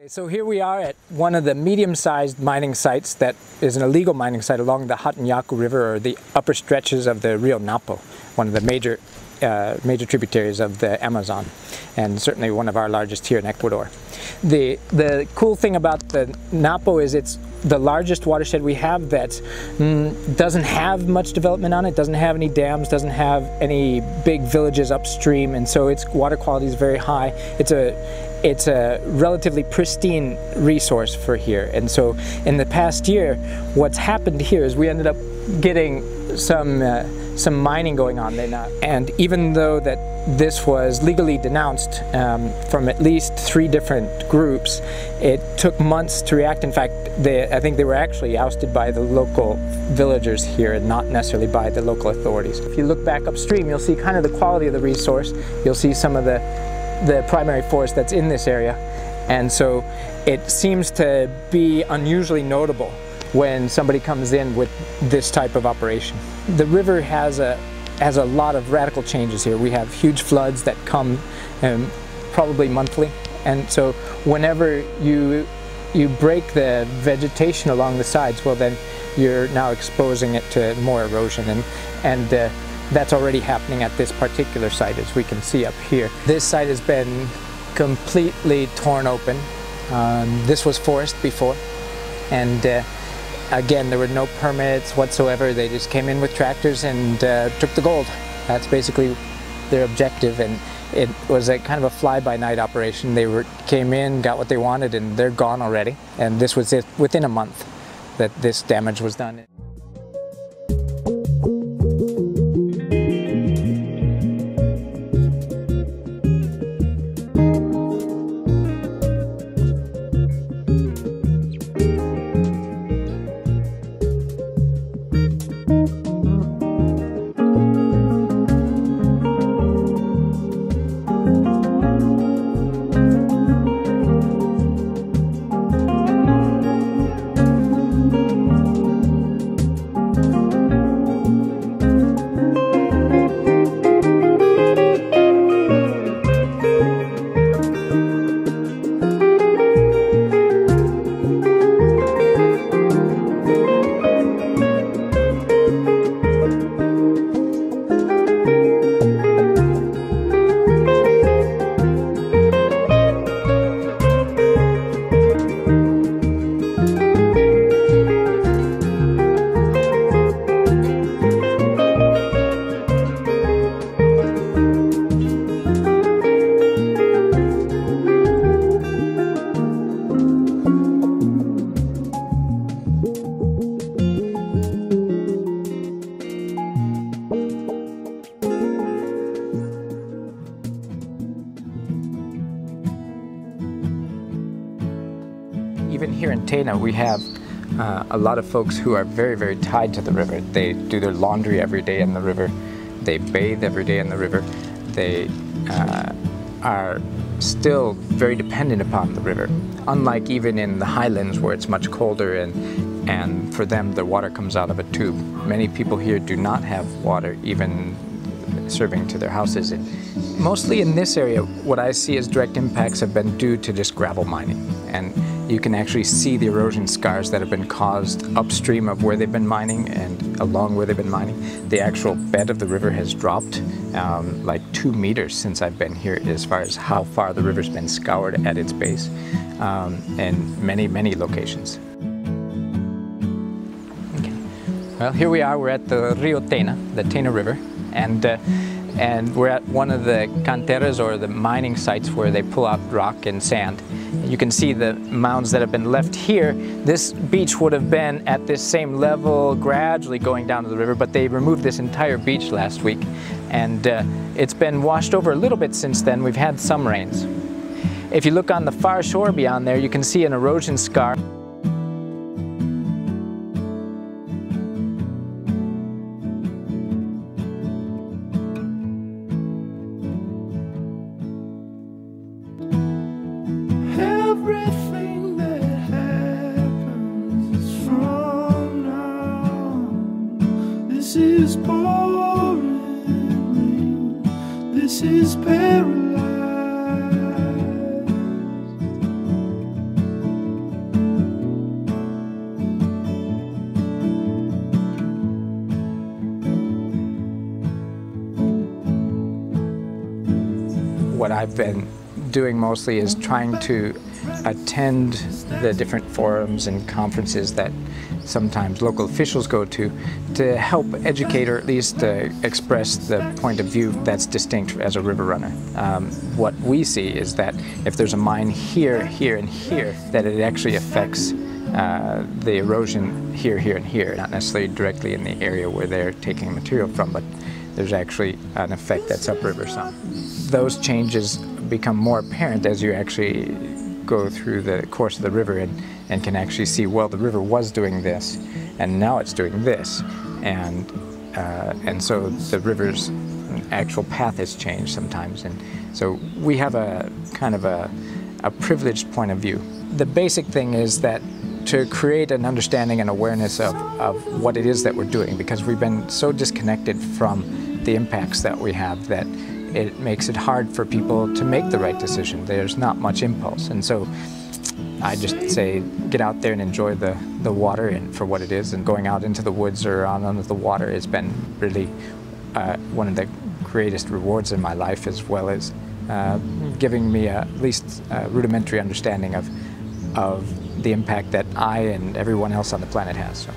So here we are at one of the medium-sized mining sites that is an illegal mining site along the Hatanyaku River, or the upper stretches of the Rio Napo, one of the major tributaries of the Amazon, and certainly one of our largest here in Ecuador. The cool thing about the Napo is it's the largest watershed we have that doesn't have much development on it, doesn't have any dams, doesn't have any big villages upstream, and so its water quality is very high. It's a relatively pristine resource for here. And so in the past year, what's happened here is we ended up getting some mining going on. And even though that this was legally denounced from at least 3 different groups, it took months to react. In fact, I think they were actually ousted by the local villagers here and not necessarily by the local authorities. If you look back upstream, you'll see kind of the quality of the resource. You'll see some of the primary forest that's in this area, and so it seems to be unusually notable when somebody comes in with this type of operation. The river has a lot of radical changes here. We have huge floods that come probably monthly, and so whenever you break the vegetation along the sides, well, then you're now exposing it to more erosion, and that's already happening at this particular site, as we can see up here. This site has been completely torn open. This was forest before, and again, there were no permits whatsoever. They just came in with tractors and took the gold. That's basically their objective, and it was a kind of a fly-by-night operation. They came in, got what they wanted, and they're gone already. And this was it, within a month that this damage was done. Even here in Tena, we have a lot of folks who are very, very tied to the river. They do their laundry every day in the river. They bathe every day in the river. They are still very dependent upon the river. Unlike even in the highlands where it's much colder and for them the water comes out of a tube. Many people here do not have water even serving to their houses. And mostly in this area, what I see as direct impacts have been due to just gravel mining. And you can actually see the erosion scars that have been caused upstream of where they've been mining and along where they've been mining. The actual bed of the river has dropped like 2 meters since I've been here, as far as how far the river's been scoured at its base in many, many locations. Okay. Well, here we are. We're at the Rio Tena, the Tena River, and we're at one of the canteras, or the mining sites, where they pull out rock and sand. You can see the mounds that have been left here. This beach would have been at this same level, gradually going down to the river, but they removed this entire beach last week, and it's been washed over a little bit since then. We've had some rains. If you look on the far shore beyond there, you can see an erosion scar. Everything that happens is from now. This is pouring rain. This is paralyzed. what I've been doing mostly is trying to attend the different forums and conferences that sometimes local officials go to help educate or at least express the point of view that's distinct as a river runner. What we see is that if there's a mine here, here, and here, that it actually affects the erosion here, here, and here, not necessarily directly in the area where they're taking material from, but there's actually an effect that's upriver some. Those changes become more apparent as you actually go through the course of the river and can actually see, well, the river was doing this, and now it's doing this, and so the river's actual path has changed sometimes, and so we have a kind of a privileged point of view. The basic thing is that to create an understanding and awareness of what it is that we're doing, because we've been so disconnected from the impacts that we have that it makes it hard for people to make the right decision. There's not much impulse, and so I just say get out there and enjoy the water and for what it is, and going out into the woods or on under the water has been really one of the greatest rewards in my life, as well as giving me at least a rudimentary understanding of the impact that I and everyone else on the planet has. So.